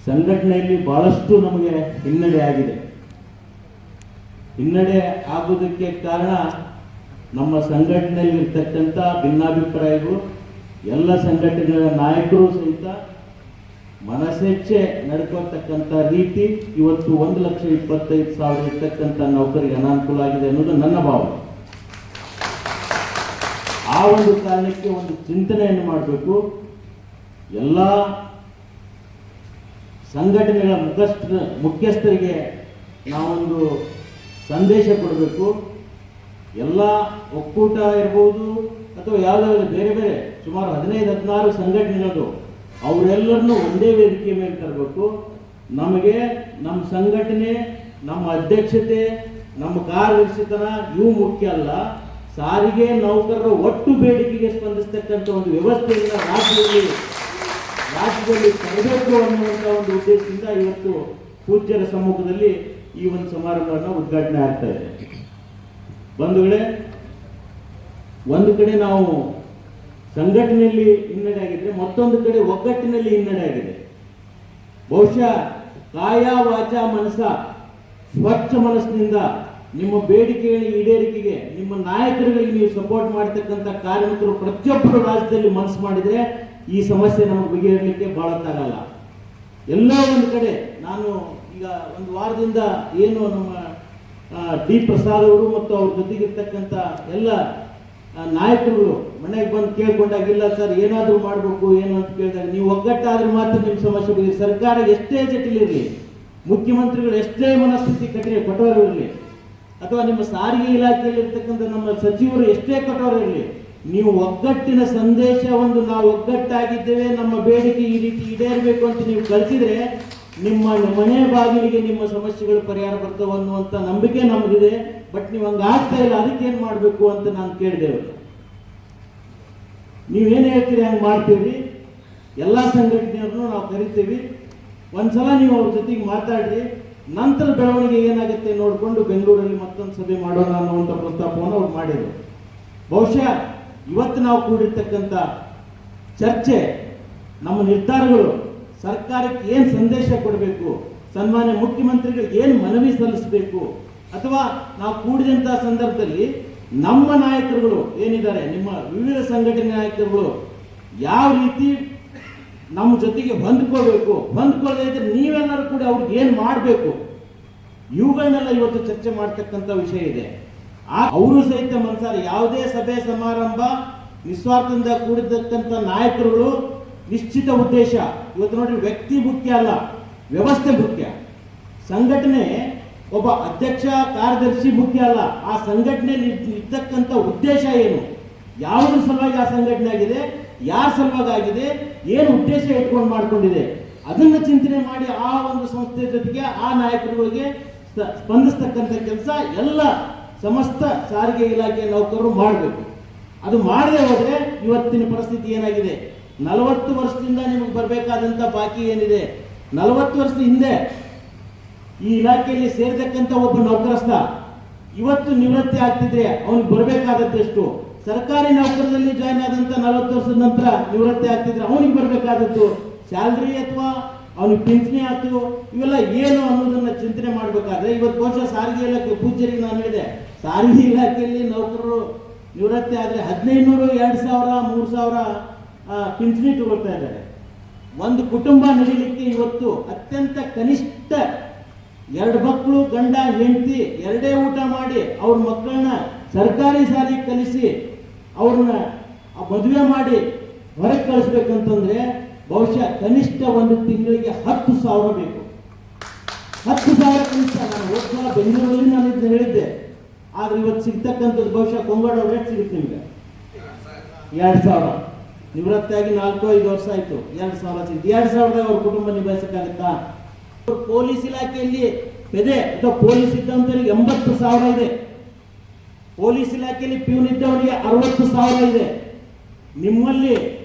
ಸಂಘಟನೆಯಲ್ಲಿ ಬಹಳಷ್ಟು ನಮಗೆ ಹಿನ್ನಡೆ ಆಗಿದೆ. ಹಿನ್ನಡೆ ಆಗೋದಕ್ಕೆ ಕಾರಣ ನಮ್ಮ ಸಂಘಟನೆಯಲ್ಲಿ ಇರ್ತಕ್ಕಂಥ ಭಿನ್ನಾಭಿಪ್ರಾಯಗಳು, ಎಲ್ಲ ಸಂಘಟನೆಗಳ ನಾಯಕರು ಸಹಿತ ಮನಸ್ಸೆಚ್ಚೆ ನಡ್ಕೊಳ್ತಕ್ಕಂಥ ರೀತಿ ಇವತ್ತು 1,25,000 ಇರ್ತಕ್ಕಂಥ ನೌಕರಿಗೆ ಅನಾನುಕೂಲ ಆಗಿದೆ ಅನ್ನೋದು ನನ್ನ ಭಾವನೆ. ಆ ಒಂದು ಕಾರಣಕ್ಕೆ ಒಂದು ಚಿಂತನೆಯನ್ನು ಮಾಡಬೇಕು. ಎಲ್ಲ ಸಂಘಟನೆಗಳ ಮುಖ್ಯಸ್ಥರಿಗೆ ನಾವೊಂದು ಸಂದೇಶ ಕೊಡಬೇಕು. ಎಲ್ಲ ಒಕ್ಕೂಟ ಇರ್ಬೋದು ಅಥವಾ ಯಾವುದಾದ್ರು ಬೇರೆ ಬೇರೆ ಸುಮಾರು 15-16 ಸಂಘಟನೆಗಳು ಅವರೆಲ್ಲರನ್ನೂ ಒಂದೇ ವೇದಿಕೆ ಮೇಲೆ ತರಬೇಕು. ನಮಗೆ ನಮ್ಮ ಸಂಘಟನೆ, ನಮ್ಮ ಅಧ್ಯಕ್ಷತೆ, ನಮ್ಮ ಕಾರ್ಯದರ್ಶಿತನ ಇವು ಮುಖ್ಯ ಅಲ್ಲ. ಸಾರಿಗೆ ನೌಕರರ ಒಟ್ಟು ಬೇಡಿಕೆಗೆ ಸ್ಪಂದಿಸ್ತಕ್ಕಂಥ ಒಂದು ವ್ಯವಸ್ಥೆಯನ್ನು ರಾಜ್ಯದಲ್ಲಿ ತರಬೇಕು ಅನ್ನುವಂಥ ಒಂದು ಉದ್ದೇಶದಿಂದ ಇವತ್ತು ಪೂಜ್ಯರ ಸಮ್ಮುಖದಲ್ಲಿ ಈ ಒಂದು ಸಮಾರಂಭವನ್ನು ಉದ್ಘಾಟನೆ ಆಗ್ತಾ ಇದೆ. ಬಂಧುಗಳೇ, ಒಂದು ಕಡೆ ನಾವು ಸಂಘಟನೆಯಲ್ಲಿ ಹಿನ್ನಡೆ ಆಗಿದ್ರೆ, ಮತ್ತೊಂದು ಕಡೆ ಒಗ್ಗಟ್ಟಿನಲ್ಲಿ ಹಿನ್ನಡೆ ಆಗಿದೆ. ಬಹುಶಃ ಕಾಯ ವಾಚ ಮನಸ ಸ್ವಚ್ಛ ಮನಸ್ಸಿನಿಂದ ನಿಮ್ಮ ಬೇಡಿಕೆಗಳ ಈಡೇರಿಕೆಗೆ ನಿಮ್ಮ ನಾಯಕರುಗಳಿಗೆ ನೀವು ಸಪೋರ್ಟ್ ಮಾಡತಕ್ಕಂಥ ಕಾರ್ಮಿಕರು ಪ್ರತಿಯೊಬ್ಬರು ರಾಜ್ಯದಲ್ಲಿ ಮನಸ್ಸು ಮಾಡಿದರೆ ಈ ಸಮಸ್ಯೆ ನಮಗೆ ಬಗೆಹರಲಿಕ್ಕೆ ಬಹಳತ್ತಾಗಲ್ಲ. ಎಲ್ಲೋ ಒಂದು ಕಡೆ ನಾನು ಈಗ ಒಂದು ವಾರದಿಂದ ಏನು ನಮ್ಮ ಡಿ ಪ್ರಸಾದ್ ಅವರು ಮತ್ತು ಅವ್ರ ಜೊತೆಗಿರ್ತಕ್ಕಂಥ ಎಲ್ಲ ನಾಯಕರುಗಳು ಮನೆಗೆ ಬಂದು ಕೇಳ್ಕೊಂಡಾಗಿಲ್ಲ ಸರ್ ಏನಾದರೂ ಮಾಡಬೇಕು ಏನು ಅಂತ ಕೇಳಿದಾಗ, ನೀವು ಒಗ್ಗಟ್ಟಾದ್ರೆ ಮಾತ್ರ ನಿಮ್ಮ ಸಮಸ್ಯೆ ಬಗ್ಗೆ ಸರ್ಕಾರ ಎಷ್ಟೇ ಜಟಿಲಿರಲಿ, ಮುಖ್ಯಮಂತ್ರಿಗಳು ಎಷ್ಟೇ ಮನಸ್ಥಿತಿ ಕಠೋರವಿರಲಿ, ಅಥವಾ ನಿಮ್ಮ ಸಾರಿಗೆ ಇಲಾಖೆಯಲ್ಲಿ ಇರ್ತಕ್ಕಂಥ ನಮ್ಮ ಸಚಿವರು ಎಷ್ಟೇ ಕಠೋರ ಇರಲಿ, ನೀವು ಒಗ್ಗಟ್ಟಿನ ಸಂದೇಶ ಒಂದು ನಾವು ಒಗ್ಗಟ್ಟಾಗಿದ್ದೇವೆ, ನಮ್ಮ ಬೇಡಿಕೆ ಈ ರೀತಿ ಈಡೇರಬೇಕು ಅಂತ ನೀವು ಕಳಿಸಿದ್ರೆ ನಿಮ್ಮ ಮನೆ ಬಾಗಿಲಿಗೆ ನಿಮ್ಮ ಸಮಸ್ಯೆಗಳು ಪರಿಹಾರ ಬರ್ತವೆ ಅನ್ನುವಂಥ ನಂಬಿಕೆ ನಮಗಿದೆ. ಬಟ್ ನೀವು ಹಂಗೆ ಆಗ್ತಾ ಇಲ್ಲ, ಅದಕ್ಕೇನು ಮಾಡಬೇಕು ಅಂತ ನಾನು ಕೇಳಿದೆ. ನೀವೇನು ಹೇಳ್ತೀರಿ ಹಂಗೆ ಮಾಡ್ತೀವಿ, ಎಲ್ಲ ಸಂಘಟನೆಯವ್ರನ್ನೂ ನಾವು ಕರಿತೀವಿ. ಒಂದ್ಸಲ ನೀವು ಅವ್ರ ಜೊತೆಗೆ ಮಾತಾಡ್ರಿ, ನಂತರ ಬೆಳವಣಿಗೆ ಏನಾಗುತ್ತೆ ನೋಡಿಕೊಂಡು ಬೆಂಗಳೂರಲ್ಲಿ ಮತ್ತೊಂದು ಸಭೆ ಮಾಡೋಣ ಅನ್ನುವಂಥ ಪ್ರಸ್ತಾಪವನ್ನು ಅವ್ರು ಮಾಡಿದರು. ಬಹುಶಃ ಇವತ್ತು ನಾವು ಕೂಡಿರ್ತಕ್ಕಂಥ ಚರ್ಚೆ, ನಮ್ಮ ನಿರ್ಧಾರಗಳು ಸರ್ಕಾರಕ್ಕೆ ಏನು ಸಂದೇಶ ಕೊಡಬೇಕು, ಸನ್ಮಾನ್ಯ ಮುಖ್ಯಮಂತ್ರಿಗಳಿಗೆ ಏನು ಮನವಿ ಸಲ್ಲಿಸಬೇಕು, ಅಥವಾ ನಾವು ಕೂಡಿದಂಥ ಸಂದರ್ಭದಲ್ಲಿ ನಮ್ಮ ನಾಯಕರುಗಳು ಏನಿದ್ದಾರೆ, ನಿಮ್ಮ ವಿವಿಧ ಸಂಘಟನೆ ನಾಯಕರುಗಳು ಯಾವ ರೀತಿ ನಮ್ಮ ಜೊತೆಗೆ ಹೊಂದ್ಕೋಬೇಕು, ಹೊಂದ್ಕೊಳ್ಳದೆ ಇದ್ರೆ ನೀವೆಲ್ಲರೂ ಕೂಡ ಅವ್ರಿಗೆ ಏನು ಮಾಡಬೇಕು, ಇವುಗಳನ್ನೆಲ್ಲ ಇವತ್ತು ಚರ್ಚೆ ಮಾಡ್ತಕ್ಕಂಥ ವಿಷಯ ಇದೆ. ಅವರು ಸಹಿತ ಮನಸಾರೆ ಯಾವುದೇ ಸಭೆ ಸಮಾರಂಭ ನಿಸ್ವಾರ್ಥದಿಂದ ಕೂಡಿರ್ತಕ್ಕಂಥ ನಾಯಕರುಗಳು ನಿಶ್ಚಿತ ಉದ್ದೇಶ. ಇವತ್ತು ನೋಡಿ, ವ್ಯಕ್ತಿ ಮುಖ್ಯ ಅಲ್ಲ, ವ್ಯವಸ್ಥೆ ಮುಖ್ಯ. ಸಂಘಟನೆ ಒಬ್ಬ ಅಧ್ಯಕ್ಷ ಕಾರ್ಯದರ್ಶಿ ಮುಖ್ಯ ಅಲ್ಲ, ಆ ಸಂಘಟನೆಯಲ್ಲಿ ಇರ್ತಕ್ಕಂಥ ಉದ್ದೇಶ ಏನು, ಯಾವುದ್ರ ಸಲುವಾಗಿ ಆ ಸಂಘಟನೆ ಆಗಿದೆ, ಯಾರ ಸಲುವಾಗಿ ಆಗಿದೆ, ಏನು ಉದ್ದೇಶ ಇಟ್ಕೊಂಡು ಮಾಡ್ಕೊಂಡಿದೆ, ಅದನ್ನು ಚಿಂತನೆ ಮಾಡಿ ಆ ಒಂದು ಸಂಸ್ಥೆ ಜೊತೆಗೆ ಆ ನಾಯಕರುಗಳಿಗೆ ಸ್ಪಂದಿಸ್ತಕ್ಕಂಥ ಕೆಲಸ ಎಲ್ಲ ಸಮಸ್ತ ಸಾರಿಗೆ ಇಲಾಖೆ ನೌಕರರು ಮಾಡಬೇಕು. ಅದು ಮಾಡದೆ ಹೋದರೆ ಇವತ್ತಿನ ಪರಿಸ್ಥಿತಿ ಏನಾಗಿದೆ, 40 ವರ್ಷದಿಂದ ನಿಮಗೆ ಬರಬೇಕಾದಂಥ ಬಾಕಿ ಏನಿದೆ, 40 ವರ್ಷದ ಹಿಂದೆ ಈ ಇಲಾಖೆಯಲ್ಲಿ ಸೇರ್ತಕ್ಕಂಥ ಒಬ್ಬ ನೌಕರಸ್ಥ ಇವತ್ತು ನಿವೃತ್ತಿ ಆಗ್ತಿದ್ರೆ ಅವನಿಗೆ ಬರಬೇಕಾದದ್ದೆಷ್ಟು, ಸರ್ಕಾರಿ ನೌಕರದಲ್ಲಿ ಜಾಯ್ನ್ ಆದಂಥ 40 ವರ್ಷದ ನಂತರ ನಿವೃತ್ತಿ ಆಗ್ತಿದ್ರೆ ಅವನಿಗೆ ಬರಬೇಕಾದದ್ದು ಸ್ಯಾಲ್ರಿ ಅಥವಾ ಅವನಿಗೆ ಪಿಂಚಣಿ ಆಯ್ತು, ಇವೆಲ್ಲ ಏನು ಅನ್ನೋದನ್ನ ಚಿಂತನೆ ಮಾಡಬೇಕಾದ್ರೆ ಇವತ್ತು ಬಹುಶಃ ಸಾರಿಗೆ ಇಲಾಖೆ ಪೂಜ್ಯರಿಗೆ ನಾನು ಹೇಳಿದೆ, ಸಾರಿಗೆ ಇಲಾಖೆಯಲ್ಲಿ ನೌಕರರು ನಿವೃತ್ತಿ ಆದರೆ 1500, 2000, 3000 ಪಿಂಚಣಿ ತಗೊಳ್ತಾ ಇದ್ದಾರೆ. ಒಂದು ಕುಟುಂಬ ನಡೀಲಿಕ್ಕೆ ಇವತ್ತು ಅತ್ಯಂತ ಕನಿಷ್ಠ 2 ಮಕ್ಕಳು, ಗಂಡ ಹೆಂಡತಿ ಎರಡೇ ಊಟ ಮಾಡಿ ಅವ್ರ ಮಕ್ಕಳನ್ನ ಸರ್ಕಾರಿ ಶಾಲೆಗೆ ಕಲಿಸಿ ಅವ್ರನ್ನ ಮದುವೆ ಮಾಡಿ ಹೊರಗೆ ಕಳಿಸ್ಬೇಕಂತಂದ್ರೆ ಬಹುಶಃ ಕನಿಷ್ಠ ಒಂದು ತಿಂಗಳಿಗೆ 10,000 ಬೇಕು. 10,000 ಕನಿಷ್ಠ. ನಾನು ಹೋದ್ಸಲ ಬೆಂಗಳೂರಲ್ಲಿ ನಾನು ಇದನ್ನ ಹೇಳಿದ್ದೆ, ಆದ್ರೆ ಇವತ್ತು ಸಿಗ್ತಕ್ಕಂಥದ್ದು ಬಹುಶಃ ಕೊಂಗಡ ರೇಟ್ ಸಿಗುತ್ತೆ ನಿಮಗೆ 2,000. ನಿವೃತ್ತಿಯಾಗಿ 4-5 ವರ್ಷ ಆಯ್ತು, 2,000 ಸಿಗುತ್ತೆ. 2,000 ಅವ್ರ ಕುಟುಂಬ ನಿಭಾಯಿಸಕ್ಕಾಗತ್ತಾ? ಪೊಲೀಸ್ ಇಲಾಖೆಯಲ್ಲಿ ಬೆದೆ ಅಥವಾ ಪೊಲೀಸ್ ಇದ್ದವರಿಗೆ 80,000 ಇದೆ, ಪೊಲೀಸ್ ಇಲಾಖೆಯಲ್ಲಿ ಪ್ಯೂನ್ ಇದ್ದವರಿಗೆ 60,000 ಇದೆ. ನಿಮ್ಮಲ್ಲಿ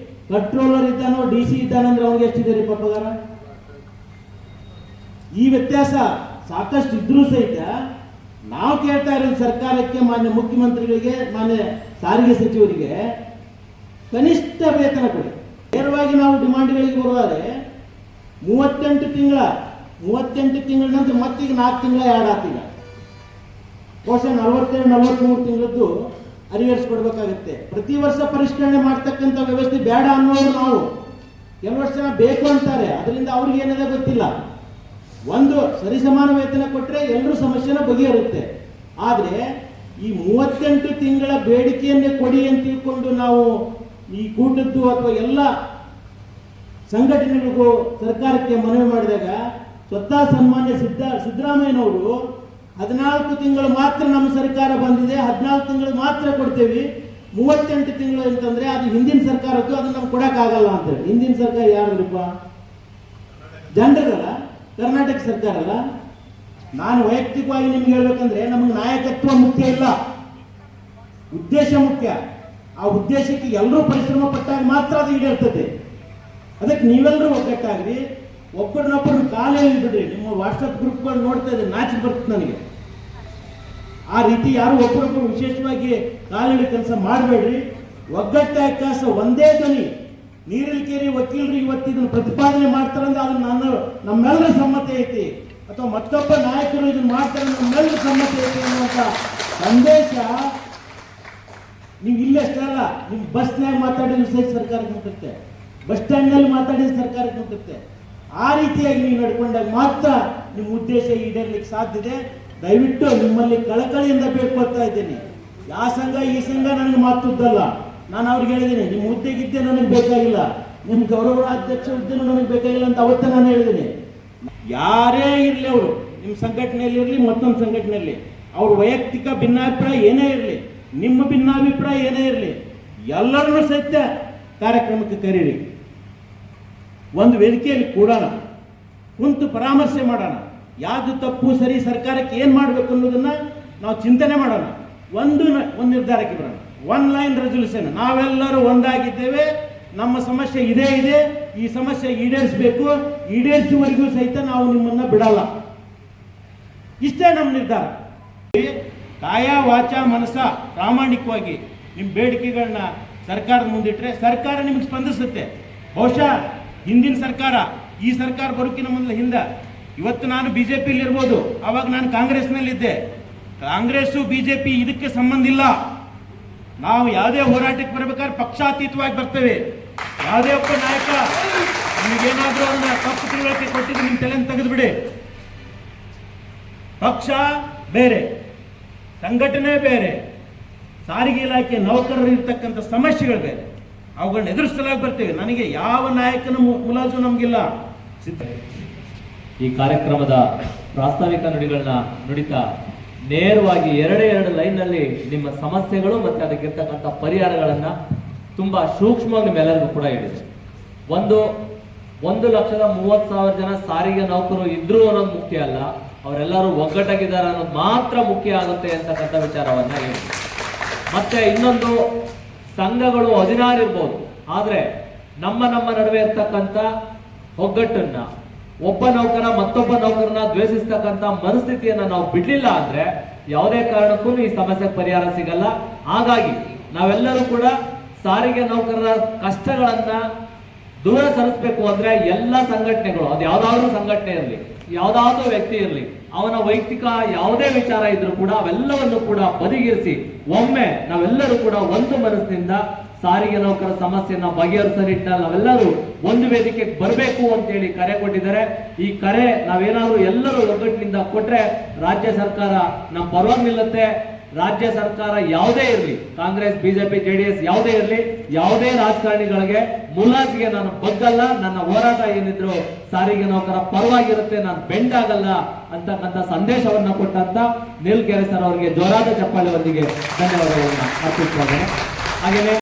ಕಂಟ್ರೋಲರ್ ಇದ್ದಾನೋ DC ಇದ್ದಾನಂದ್ರೆ ಅವ್ರಿಗೆ ಎಷ್ಟಿದೆ ರೀ ಪಗಾರ? ಈ ವ್ಯತ್ಯಾಸ ಸಾಕಷ್ಟು ಇದ್ರೂ ಸಹಿತ ನಾವು ಕೇಳ್ತಾ ಇರೋದು ಸರ್ಕಾರಕ್ಕೆ, ಮಾನ್ಯ ಮುಖ್ಯಮಂತ್ರಿಗಳಿಗೆ, ಮಾನ್ಯ ಸಾರಿಗೆ ಸಚಿವರಿಗೆ ಕನಿಷ್ಠ ವೇತನ ಕೊಡಿ. ನೇರವಾಗಿ ನಾವು ಡಿಮಾಂಡ್ಗಳಿಗೆ ಬರುವಾದ್ರೆ 38 ತಿಂಗಳ ನಂತರ ಮತ್ತೀಗ 4 ತಿಂಗಳ ಆ್ಯಡ್ ಆತೀಗ. ಬಹುಶಃ 42-43 ತಿಂಗಳದ್ದು ಅರಿಯರ್ಸ್ ಕೊಡ್ಬೇಕಾಗುತ್ತೆ. ಪ್ರತಿ ವರ್ಷ ಪರಿಷ್ಕರಣೆ ಮಾಡ್ತಕ್ಕಂಥ ವ್ಯವಸ್ಥೆ ಬೇಡ ಅನ್ನೋರು ನಾವು. ಕೆಲವಷ್ಟು ಜನ ಬೇಕು ಅಂತಾರೆ, ಅದರಿಂದ ಅವ್ರಿಗೆ ಏನಿದೆ ಗೊತ್ತಿಲ್ಲ. ಒಂದು ಸರಿಸಮಾನ ವೇತನ ಕೊಟ್ಟರೆ ಎಲ್ಲರೂ ಸಮಸ್ಯೆನ ಬಗೆಹರುತ್ತೆ. ಆದರೆ ಈ 38 ತಿಂಗಳ ಬೇಡಿಕೆಯನ್ನೇ ಕೊಡಿ ಅಂತ ತಿಳ್ಕೊಂಡು ನಾವು ಈ ಕೂಟದ್ದು ಅಥವಾ ಎಲ್ಲ ಸಂಘಟನೆಗಳಿಗೂ ಸರ್ಕಾರಕ್ಕೆ ಮನವಿ ಮಾಡಿದಾಗ ಸ್ವತಃ ಸನ್ಮಾನ್ಯ ಸಿದ್ದರಾಮಯ್ಯನವರು 14 ತಿಂಗಳು ಮಾತ್ರ ನಮ್ಮ ಸರ್ಕಾರ ಬಂದಿದೆ, 14 ತಿಂಗಳು ಮಾತ್ರ ಕೊಡ್ತೇವೆ, 38 ತಿಂಗಳು ಅಂತಂದ್ರೆ ಅದು ಹಿಂದಿನ ಸರ್ಕಾರದ್ದು, ಅದು ನಮ್ಗೆ ಕೊಡಕ್ಕಾಗಲ್ಲ ಅಂತೇಳಿ. ಹಿಂದಿನ ಸರ್ಕಾರ ಯಾರಪ್ಪ? ಜನರಲ್ಲ, ಕರ್ನಾಟಕ ಸರ್ಕಾರ ಅಲ್ಲ. ನಾನು ವೈಯಕ್ತಿಕವಾಗಿ ನಿಮ್ಗೆ ಹೇಳ್ಬೇಕಂದ್ರೆ ನಮಗೆ ನಾಯಕತ್ವ ಮುಖ್ಯ ಇಲ್ಲ, ಉದ್ದೇಶ ಮುಖ್ಯ. ಆ ಉದ್ದೇಶಕ್ಕೆ ಎಲ್ಲರೂ ಪರಿಶ್ರಮ ಪಟ್ಟಾಗ ಮಾತ್ರ ಅದು ಈಡೇರ್ತದೆ. ಅದಕ್ಕೆ ನೀವೆಲ್ಲರೂ ಒಗ್ಗಟ್ಟಾಗ್ರಿ, ಒಬ್ಬರನ್ನೊಬ್ಬರು ಕಾಲು ಬಿಡ್ರಿ. ನಿಮ್ಮ ವಾಟ್ಸಪ್ ಗ್ರೂಪ್ಗಳು ನೋಡ್ತಾ ಇದ್ರೆ ನಾಚಿ ಬರ್ತದೆ ನನಗೆ. ಆ ರೀತಿ ಯಾರು ಒಬ್ಬರೊಬ್ಬರು ವಿಶೇಷವಾಗಿ ಕಾಲಿಡಿ ಕೆಲಸ ಮಾಡಬೇಡ್ರಿ. ಒಗ್ಗಟ್ಟಾಗಿ ಕೆಲಸ, ಒಂದೇ ಧ್ವನಿ. ನೀರಿಲ್ಕೇರಿ ವಕೀಲರು ಇವತ್ತು ಇದನ್ನು ಪ್ರತಿಪಾದನೆ ಮಾಡ್ತಾರಂದ್ರೆ ಅದನ್ನ ನಮ್ಮೆಲ್ಲರ ಸಮ್ಮತಿ ಐತಿ, ಅಥವಾ ಮತ್ತೊಬ್ಬ ನಾಯಕರು ಇದನ್ನು ಮಾಡ್ತಾರೆ ನಮ್ಮೆಲ್ಲರ ಸಮ್ಮತಿ ಐತಿ ಅನ್ನುವಂಥ ಸಂದೇಶ ನೀವು ಇಲ್ಲಷ್ಟೇ ಅಲ್ಲ, ನಿಮ್ಮ ಬಸ್ನ್ಯಾಗ ಮಾತಾಡಿದ್ರೆ ಸಹಿತ ಸರ್ಕಾರಕ್ಕೆ ಮುಟ್ಟುತ್ತೆ, ಬಸ್ ಸ್ಟ್ಯಾಂಡ್ನಲ್ಲಿ ಮಾತಾಡಿದ್ರೆ ಸರ್ಕಾರಕ್ಕೆ ಮುಟ್ಟುತ್ತೆ. ಆ ರೀತಿಯಾಗಿ ನೀವು ನಡ್ಕೊಂಡಾಗ ಮಾತ್ರ ನಿಮ್ಮ ಉದ್ದೇಶ ಈಡೇರಲಿಕ್ಕೆ ಸಾಧ್ಯ ಇದೆ. ದಯವಿಟ್ಟು ನಿಮ್ಮಲ್ಲಿ ಕಳಕಳಿಯಿಂದ ಬೇಡ್ಕೊಳ್ತಾ ಇದ್ದೀನಿ. ಯಾವ ಸಂಘ ಈ ಸಂಘ ನನಗೆ ಮಾತುದ್ದಲ್ಲ. ನಾನು ಅವ್ರಿಗೆ ಹೇಳಿದ್ದೀನಿ, ನಿಮ್ಮ ಹುದ್ದೆಗಿದ್ದೆ ನನಗೆ ಬೇಕಾಗಿಲ್ಲ, ನಿಮ್ಮ ಗೌರವ ಅಧ್ಯಕ್ಷ ಹುದ್ದೆನೂ ನನಗೆ ಬೇಕಾಗಿಲ್ಲ ಅಂತ ಅವತ್ತೇ ನಾನು ಹೇಳಿದ್ದೀನಿ. ಯಾರೇ ಇರಲಿ, ಅವರು ನಿಮ್ಮ ಸಂಘಟನೆಯಲ್ಲಿ ಇರಲಿ, ಮತ್ತೊಂದು ಸಂಘಟನೆಯಲ್ಲಿ, ಅವ್ರ ವೈಯಕ್ತಿಕ ಭಿನ್ನಾಭಿಪ್ರಾಯ ಏನೇ ಇರಲಿ, ನಿಮ್ಮ ಭಿನ್ನಾಭಿಪ್ರಾಯ ಏನೇ ಇರಲಿ, ಎಲ್ಲರನ್ನೂ ಸಹಿತ ಕಾರ್ಯಕ್ರಮಕ್ಕೆ ಕರೀರಿ. ಒಂದು ವೇದಿಕೆಯಲ್ಲಿ ಕೂಡೋಣ, ಕುಂತು ಪರಾಮರ್ಶೆ ಮಾಡೋಣ. ಯಾವುದು ತಪ್ಪು ಸರಿ, ಸರ್ಕಾರಕ್ಕೆ ಏನು ಮಾಡಬೇಕು ಅನ್ನೋದನ್ನ ನಾವು ಚಿಂತನೆ ಮಾಡೋಣ. ಒಂದು ನಿರ್ಧಾರಕ್ಕೆ ಬರೋಣ. 1 ಲೈನ್ ರೆಸಲ್ಯೂಷನ್. ನಾವೆಲ್ಲರೂ ಒಂದಾಗಿದ್ದೇವೆ, ನಮ್ಮ ಸಮಸ್ಯೆ ಇದೇ ಇದೆ, ಈ ಸಮಸ್ಯೆ ಈಡೇರಿಸಬೇಕು, ಈಡೇರಿಸುವವರೆಗೂ ಸಹಿತ ನಾವು ನಿಮ್ಮನ್ನ ಬಿಡಲ್ಲ. ಇಷ್ಟೇ ನಮ್ಮ ನಿರ್ಧಾರ. ಕಾಯ ವಾಚ ಮನಸ ಪ್ರಾಮಾಣಿಕವಾಗಿ ನಿಮ್ಮ ಬೇಡಿಕೆಗಳನ್ನ ಸರ್ಕಾರದ ಮುಂದಿಟ್ಟರೆ ಸರ್ಕಾರ ನಿಮಗೆ ಸ್ಪಂದಿಸುತ್ತೆ. ಬಹುಶಃ ಹಿಂದಿನ ಸರ್ಕಾರ, ಈ ಸರ್ಕಾರ ಬರೋಕ್ಕಿಂತ ಮೊದಲು ಹಿಂದೆ, ಇವತ್ತು ನಾನು ಬಿಜೆಪಿಯಲ್ಲಿ ಇರ್ಬೋದು, ಅವಾಗ ನಾನು ಕಾಂಗ್ರೆಸ್ನಲ್ಲಿದ್ದೆ. ಕಾಂಗ್ರೆಸ್ಸು ಬಿಜೆಪಿ ಇದಕ್ಕೆ ಸಂಬಂಧ ಇಲ್ಲ. ನಾವು ಯಾವುದೇ ಹೋರಾಟಕ್ಕೆ ಬರಬೇಕಾದ್ರೆ ಪಕ್ಷಾತೀತವಾಗಿ ಬರ್ತೇವೆ. ಯಾವುದೇ ಒಬ್ಬ ನಾಯಕ ನಿಮಗೇನಾದ್ರೂ ಅವ್ರನ್ನ ತಪ್ಪು ತಿಳುವಳಿಕೆ ಕೊಟ್ಟಿದ್ದು ನಿಮ್ಮ ತಲೆಯನ್ನು ತೆಗೆದುಬಿಡಿ. ಪಕ್ಷ ಬೇರೆ, ಸಂಘಟನೆ ಬೇರೆ, ಸಾರಿಗೆ ಇಲಾಖೆ ನೌಕರರು ಇರ್ತಕ್ಕಂಥ ಸಮಸ್ಯೆಗಳು ಬೇರೆ. ಅವುಗಳನ್ನ ಎದುರಿಸಲಾಗಿ ಬರ್ತೇವೆ. ನನಗೆ ಯಾವ ನಾಯಕನ ಮುಲಾಜು ನಮಗಿಲ್ಲ. ಈ ಕಾರ್ಯಕ್ರಮದ ಪ್ರಾಸ್ತಾವಿಕ ನುಡಿಗಳನ್ನ ನುಡಿತಾ ನೇರವಾಗಿ 2 ಲೈನ್ನಲ್ಲಿ ನಿಮ್ಮ ಸಮಸ್ಯೆಗಳು ಮತ್ತೆ ಅದಕ್ಕಿರ್ತಕ್ಕಂಥ ಪರಿಹಾರಗಳನ್ನ ತುಂಬಾ ಸೂಕ್ಷ್ಮವಾಗಿ ನಿಮ್ಮೆಲ್ಲರಿಗೂ ಕೂಡ ಹೇಳಿದೆ. 1,30,30,000 ಜನ ಸಾರಿಗೆ ನೌಕರರು ಇದ್ರು ಅನ್ನೋದು ಮುಖ್ಯ ಅಲ್ಲ, ಅವರೆಲ್ಲರೂ ಒಗ್ಗಟ್ಟಾಗಿದ್ದಾರೆ ಅನ್ನೋದು ಮಾತ್ರ ಮುಖ್ಯ ಆಗುತ್ತೆ ಅಂತಕ್ಕಂಥ ವಿಚಾರವನ್ನ ಹೇಳಿ. ಮತ್ತೆ ಇನ್ನೊಂದು, ಸಂಘಗಳು 16 ಇರ್ಬೋದು, ಆದ್ರೆ ನಮ್ಮ ನಡುವೆ ಇರ್ತಕ್ಕಂಥ ಒಗ್ಗಟ್ಟನ್ನ, ಒಬ್ಬ ನೌಕರ ಮತ್ತೊಬ್ಬ ನೌಕರನ ದ್ವೇಷಿಸ್ತಕ್ಕಂಥ ಮನಸ್ಥಿತಿಯನ್ನ ನಾವು ಬಿಡ್ಲಿಲ್ಲ ಅಂದ್ರೆ ಯಾವುದೇ ಕಾರಣಕ್ಕೂ ಈ ಸಮಸ್ಯೆಗೆ ಪರಿಹಾರ ಸಿಗಲ್ಲ. ಹಾಗಾಗಿ ನಾವೆಲ್ಲರೂ ಕೂಡ ಸಾರಿಗೆ ನೌಕರರ ಕಷ್ಟಗಳನ್ನ ದೂರ ಸರಿಸಬೇಕು ಅಂದ್ರೆ ಎಲ್ಲ ಸಂಘಟನೆಗಳು, ಅದು ಯಾವ್ದಾದ್ರು ಸಂಘಟನೆ ಇರಲಿ, ಯಾವ್ದಾದ್ರು ವ್ಯಕ್ತಿ ಇರಲಿ, ಅವನ ವೈಯಕ್ತಿಕ ಯಾವುದೇ ವಿಚಾರ ಇದ್ರೂ ಕೂಡ ಅವೆಲ್ಲವನ್ನು ಕೂಡ ಬದಿಗಿರಿಸಿ ಒಮ್ಮೆ ನಾವೆಲ್ಲರೂ ಕೂಡ ಒಂದು ಮನಸ್ಸಿನಿಂದ ಸಾರಿಗೆ ನೌಕರ ಸಮಸ್ಯೆಯನ್ನ ಬಗೆಹರಿಸೋ ನಿಟ್ಟಿನಲ್ಲಿ ನಾವೆಲ್ಲರೂ ಒಂದು ವೇದಿಕೆಗೆ ಬರಬೇಕು ಅಂತೇಳಿ ಕರೆ ಕೊಟ್ಟಿದ್ದಾರೆ. ಈ ಕರೆ ನಾವೇನಾದ್ರೂ ಎಲ್ಲರೂ ಒಗ್ಗಟ್ಟಿನಿಂದ ಕೊಟ್ರೆ ರಾಜ್ಯ ಸರ್ಕಾರ ನಮ್ಮ ಪರವಾಗಿ ನಿಲ್ಲುತ್ತೆ. ರಾಜ್ಯ ಸರ್ಕಾರ ಯಾವುದೇ ಇರಲಿ, ಕಾಂಗ್ರೆಸ್ ಬಿಜೆಪಿ ಜೆಡಿಎಸ್ ಯಾವುದೇ ಇರಲಿ, ಯಾವುದೇ ರಾಜಕಾರಣಿಗಳಿಗೆ ಮುಲಾಜಿಗೆ ನಾನು ಬಗ್ಗಲ್ಲ. ನನ್ನ ಹೋರಾಟ ಏನಿದ್ರು ಸಾರಿಗೆ ನೌಕರ ಪರವಾಗಿರುತ್ತೆ, ನಾನು ಬೆಂಡ್ ಆಗಲ್ಲ ಅಂತಕ್ಕಂಥ ಸಂದೇಶವನ್ನ ಕೊಟ್ಟಂತ ನೀಲಕೆರೆ ಸರ್ ಅವರಿಗೆ ಜೋರಾದ ಚಪ್ಪಾಳೆಯೊಂದಿಗೆ ಧನ್ಯವಾದಗಳನ್ನ ಅರ್ಪಿಸ್ತಾ ಇದ್ದೇನೆ. ಹಾಗೆಯೇ